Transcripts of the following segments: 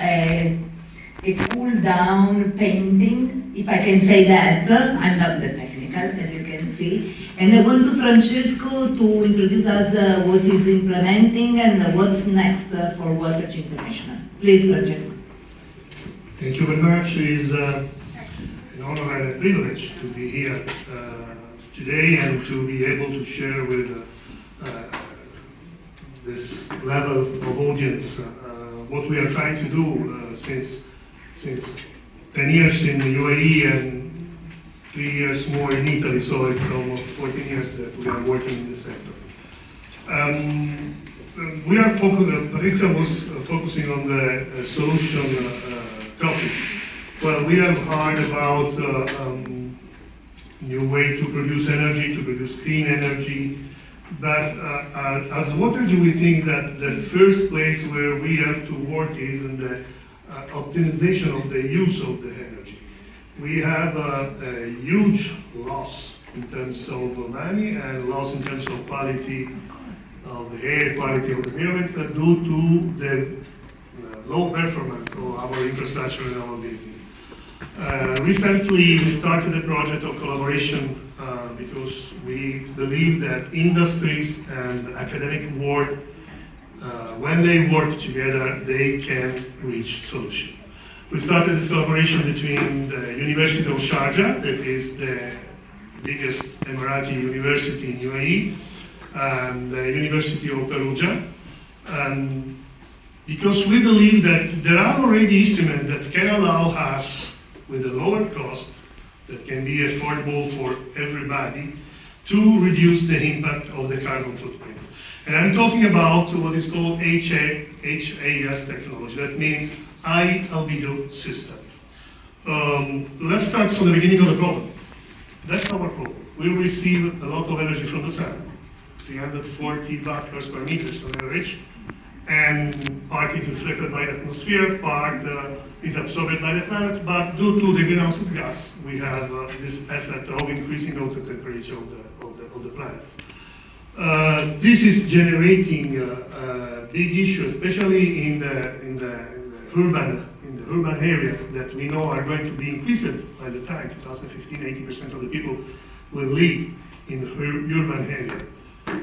a cool down painting, if I can say that. I'm not that technical, as you can see. And I want to Francesco to introduce us what is implementing and what's next for Watergy International. Please, Francesco. Thank you very much. It is an honor and a privilege to be here today and to be able to share with this level of audience what we are trying to do since 10 years in the UAE and 3 years more in Italy, so it's almost 14 years that we are working in this sector. We are Patrizia was focusing on the solution topic. Well, we have heard about new way to produce energy, to produce clean energy, but as Watergy, we think that the first place where we have to work is in the optimization of the use of the energy. We have a huge loss in terms of money and loss in terms of quality of the air, quality of the environment due to the low performance of our infrastructure and our building. Recently, we started a project of collaboration because we believe that industries and academic world, when they work together, they can reach solutions. We started this collaboration between the University of Sharjah, that is the biggest Emirati university in UAE, and the University of Perugia, because we believe that there are already instruments that can allow us, with a lower cost, that can be affordable for everybody, to reduce the impact of the carbon footprint. And I'm talking about what is called HAS technology. That means high albedo system. Let's start from the beginning of the problem. That's our problem. We receive a lot of energy from the sun, 340 watt per square meters on average, and part is reflected by the atmosphere, part is absorbed by the planet, but due to the greenhouse gas, we have this effect of increasing the temperature of the planet. This is generating a big issue, especially in the urban areas that we know are going to be increased by the time 2015. 80% of the people will live in the urban area,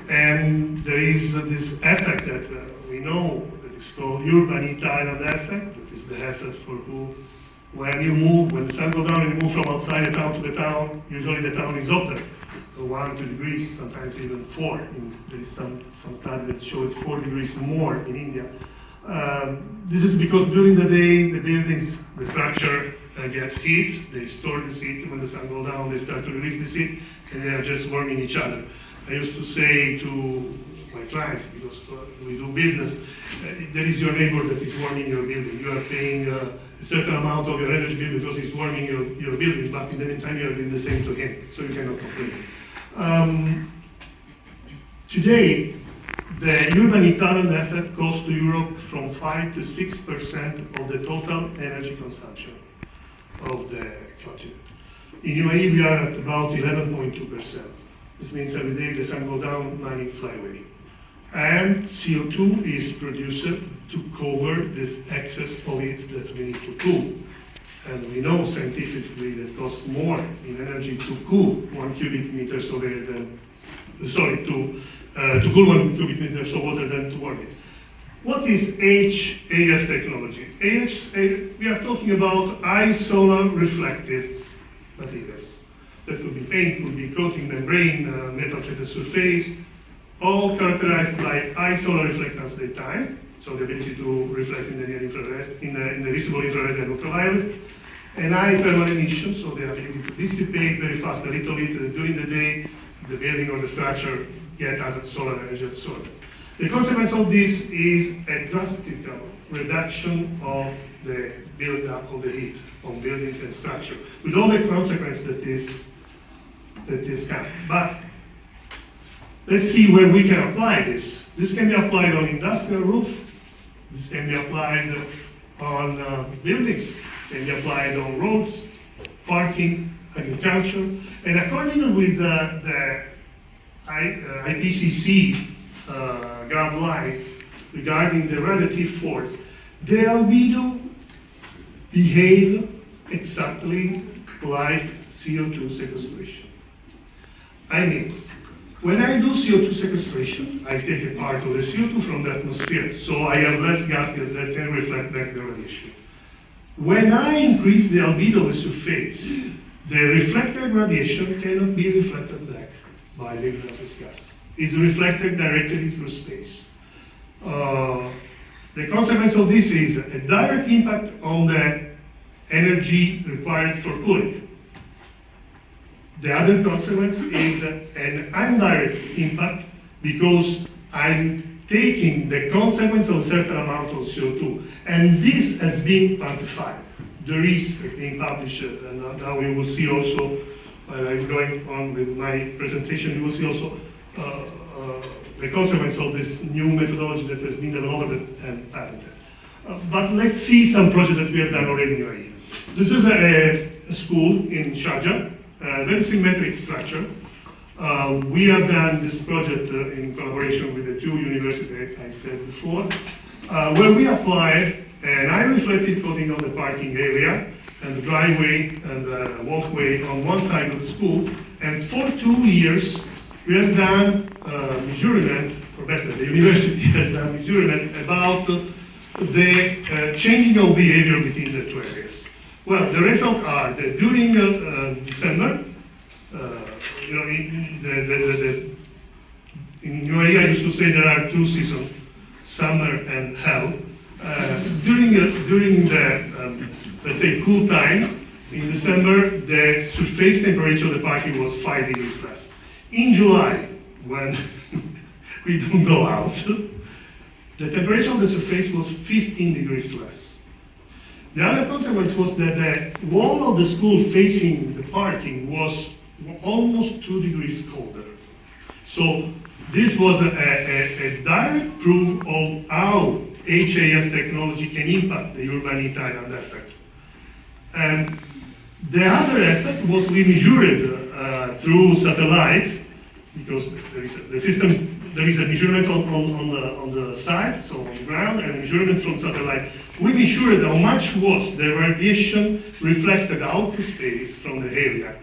and there is this effect that we know that is called urban heat island effect. That is the effect for who, when you move, when the sun goes down and you move from outside the town to the town, usually the town is hotter, 1, 2 degrees, sometimes even 4. There is some study that show it 4 degrees more in India. This is because during the day, the buildings, the structure gets heat, they store the heat. When the sun goes down, they start to release the heat, and they are just warming each other. I used to say to my clients, because we do business, there is your neighbor that is warming your building. You are paying a certain amount of your energy bill because he's warming your building, but in the meantime you are doing the same to him, so you cannot complain. Today, the urban heat island effect costs to Europe from 5 to 6% of the total energy consumption of the continent. In UAE, we are at about 11.2%. This means every day the sun goes down, money fly away. And CO2 is produced to cover this excess of heat that we need to cool. And we know scientifically that it costs more in energy to cool 1 cubic meters of air than, to cool 1 cubic meters of water than to warm it. What is HAS technology? We are talking about high solar reflective materials. That could be paint, could be coating, membrane, metal sheeted surface, all characterized by high solar reflectance daytime, so the ability to reflect in the near infrared, in the visible infrared and ultraviolet, and high thermal emission, so the ability to dissipate very fast a little bit during the day, the building or the structure get as a solar energy absorbed. The consequence of this is a drastic reduction of the build-up of the heat on buildings and structure, with all the consequences that this can. But let's see where we can apply this. This can be applied on industrial roof. This can be applied on buildings. Can be applied on roads, parking, agriculture. And according with the IPCC guidelines regarding the relative force, The albedo behave exactly like CO2 sequestration. I mean, when I do CO2 sequestration, I take a part of the CO2 from the atmosphere, so I have less gas that can reflect back the radiation. When I increase the albedo of the surface, the reflected radiation cannot be reflected back by the greenhouse gas. It's reflected directly through space. The consequence of this is a direct impact on the energy required for cooling. The other consequence is an indirect impact because I'm taking the consequence of a certain amount of CO2. And this has been quantified. The risk has been published, and now we will see also, while I'm going on with my presentation, you will see also the consequence of this new methodology that has been developed and patented. But let's see some projects that we have done already in UAE. This is a school in Sharjah, a very symmetric structure. We have done this project in collaboration with the two universities I said before, where we applied an eye reflective coating on the parking area and the driveway and the walkway on one side of the school. And for 2 years, we have done measurement, or better, the university has done measurement about the changing of behavior between the two areas. Well, the results are that during December, in UAE I used to say there are 2 seasons, summer and hell. During the, let's say, cool time, in December, the surface temperature of the parking was 5 degrees less. In July, when we don't go out, the temperature of the surface was 15 degrees less. The other consequence was that the wall of the school facing the parking was almost 2 degrees colder. So this was a direct proof of how HAS technology can impact the urban heat island effect. And the other effect was we measured through satellites, because there is a measurement on the side, so on the ground, and a measurement from satellite. We measured how much was the radiation reflected out of space from the area.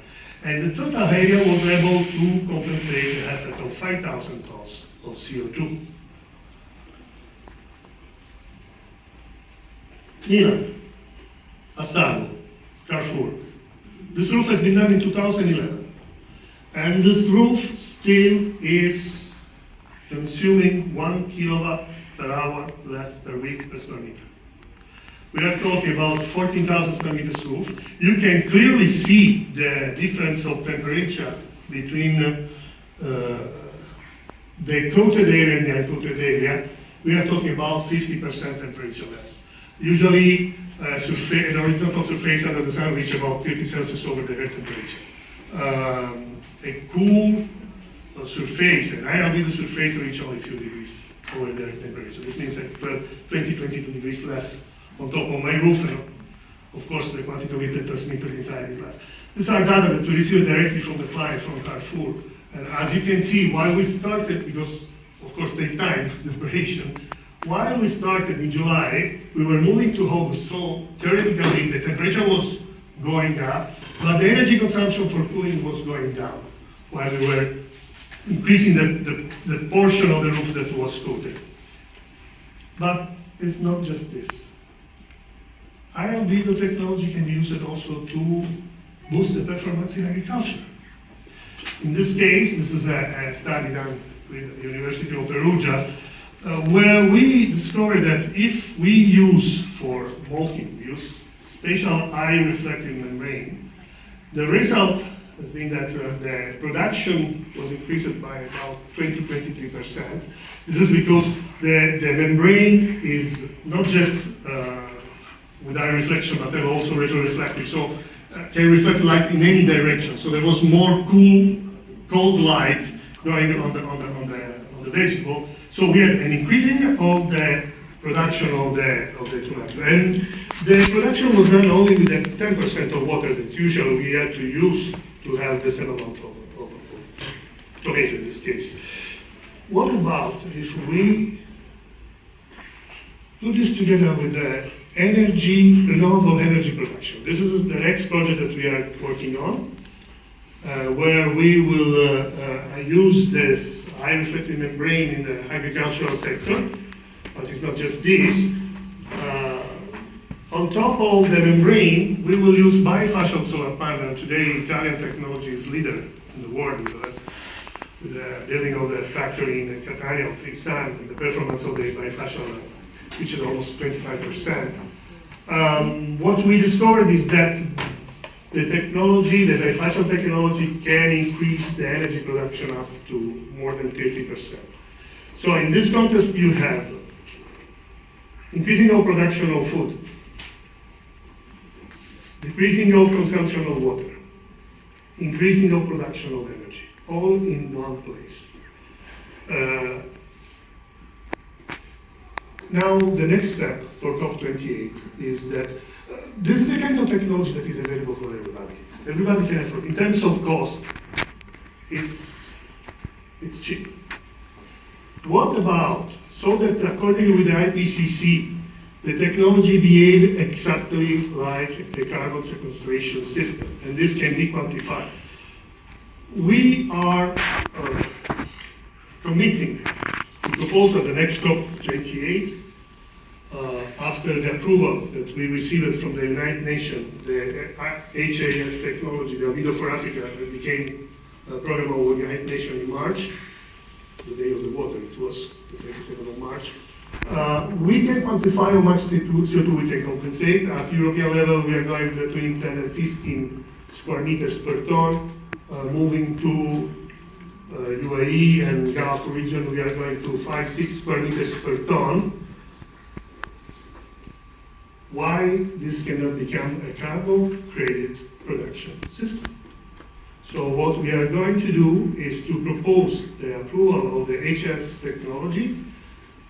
And the total area was able to compensate the effect of 5,000 tons of CO2. Milan, Assago, Carrefour. This roof has been done in 2011. And this roof still is consuming 1 kilowatt per hour less per week per square meter. We are talking about 14,000 square meters roof. You can clearly see the difference of temperature between the coated area and the uncoated area. We are talking about 50% temperature less. Usually, an horizontal surface under the sun reaches about 30 Celsius over the air temperature. A cool surface, an albedo surface, reach only a few degrees over the air temperature. This means that 22 degrees less on top of my roof, and of course the quantity of heat that transmitted inside is less. These are data that we received directly from the client, from Carrefour. And as you can see, while we started, because of course take time, the operation, while we started in July, we were moving to August, so theoretically the temperature was going up, but the energy consumption for cooling was going down, while we were increasing the portion of the roof that was coated. But it's not just this. Albedo technology can be used also to boost the performance in agriculture. In this case, this is a study done with the University of Perugia, where we discovered that if we use for molting, we use spatial eye reflective membrane, the result has been that the production was increased by about 20-23%. This is because the membrane is not just with eye reflection, but they're also retroreflective, so can reflect light in any direction. So there was more cold light going on the vegetable. So we had an increasing of the production of the tomato. And the production was done only with the 10% of water that usually we had to use to have the same amount of tomato in this case. What about if we put this together with the renewable energy production. This is the next project that we are working on, where we will use this high reflective membrane in the agricultural sector, but it's not just this. On top of the membrane, we will use bifacial solar panel. Today, Italian technology is leader in the world with the building of the factory in Catania of Trisan and the performance of the bifacial, which is almost 25%. What we discovered is that the technology, the bifacial technology, can increase the energy production up to more than 30%. So in this context, you have increasing of production of food, decreasing of consumption of water, increasing of production of energy, all in one place. Now, the next step for COP28 is that this is a kind of technology that is available for everybody. Everybody can afford. In terms of cost, it's cheap. What about, so that according with the IPCC, the technology behaves exactly like the carbon sequestration system, and this can be quantified. We are committing to propose at the next COP28, after the approval that we received from the United Nations, the HAS technology, the Albedo for Africa, that became a program of the United Nations in March, the day of the water, it was the 27th of March. We can quantify how much CO2 we can compensate. At European level, we are going between 10 and 15 square meters per ton. Moving to UAE and Gulf region, we are going to 5-6 square meters per ton. Why this cannot become a carbon credit production system? So what we are going to do is to propose the approval of the HS technology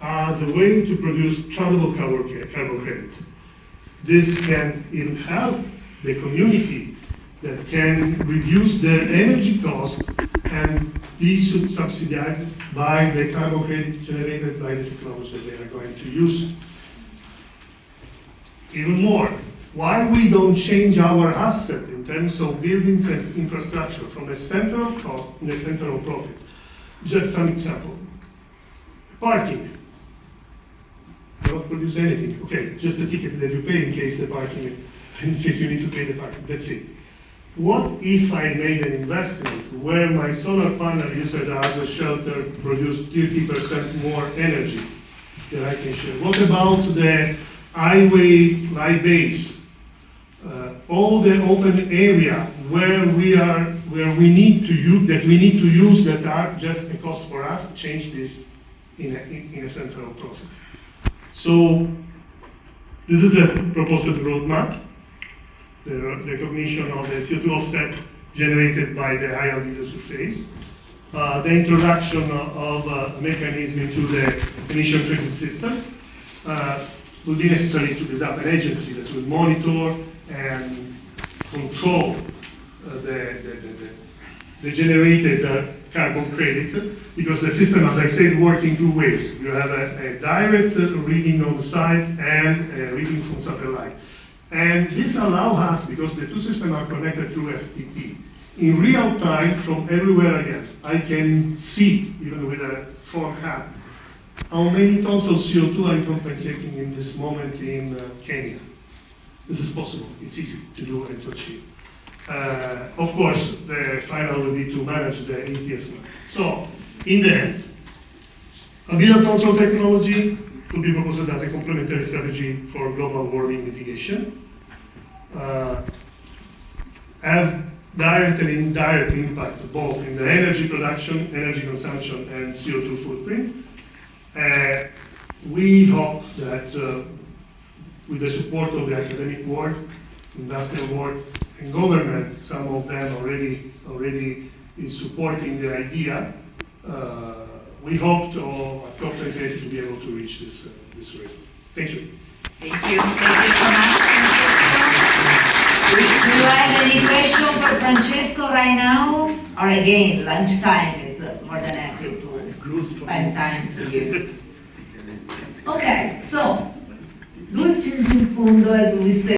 as a way to produce tradable carbon credit. This can even help the community that can reduce their energy cost and be subsidized by the carbon credit generated by the technology that they are going to use. Even more, why we don't change our asset in terms of buildings and infrastructure from the center of cost to the center of profit. Just some example. Parking. You don't produce anything. Okay, just the ticket that you pay in case you need to pay the parking. That's it. What if I made an investment where my solar panel used as a shelter produced 30% more energy that I can share? What about the highway light base? All the open area where we need to use that are just a cost for us, change this in a center of profit. So this is a proposed roadmap. The recognition of the CO2 offset generated by the high albedo surface, the introduction of a mechanism into the emission trading system will be necessary to build up an agency that will monitor and control the generated carbon credit, because the system, as I said, works in two ways. You have a direct reading on the site and a reading from satellite. And this allows us, because the two systems are connected through FTP, in real time from everywhere again. I can see, even with a phone app, how many tons of CO2 I'm compensating in this moment in Kenya. This is possible. It's easy to do and to achieve. Of course, the final will be to manage the ETS market. So, in the end, albedo control technology could be proposed as a complementary strategy for global warming mitigation. Have direct and indirect impact both in the energy production, energy consumption, and CO2 footprint. We hope that with the support of the academic world, industrial world, and government, some of them already is supporting the idea. We hope at COP28 to be able to reach this result. Thank you. Thank you. Thank you so much, Francesco. Do you have any question for Francesco right now? Or again, lunchtime is more than happy to spend time for you. Okay, so Due accesi in fondo, as we said.